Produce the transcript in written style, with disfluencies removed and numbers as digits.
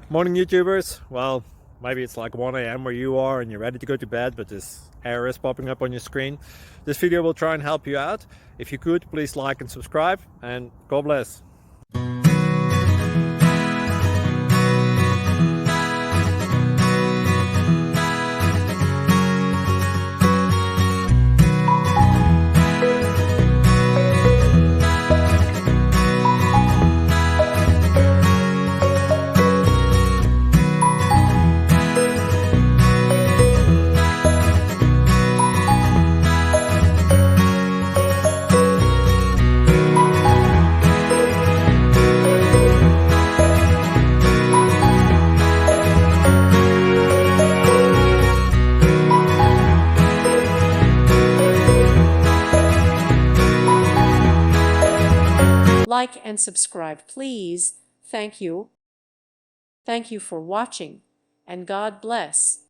Morning YouTubers. Well, maybe it's like 1 a.m. where you are and you're ready to go to bed, but this error is popping up on your screen. This video will try and help you out. If you could, please like and subscribe, and God bless. Like and subscribe, please. Thank you. Thank you for watching, and God bless.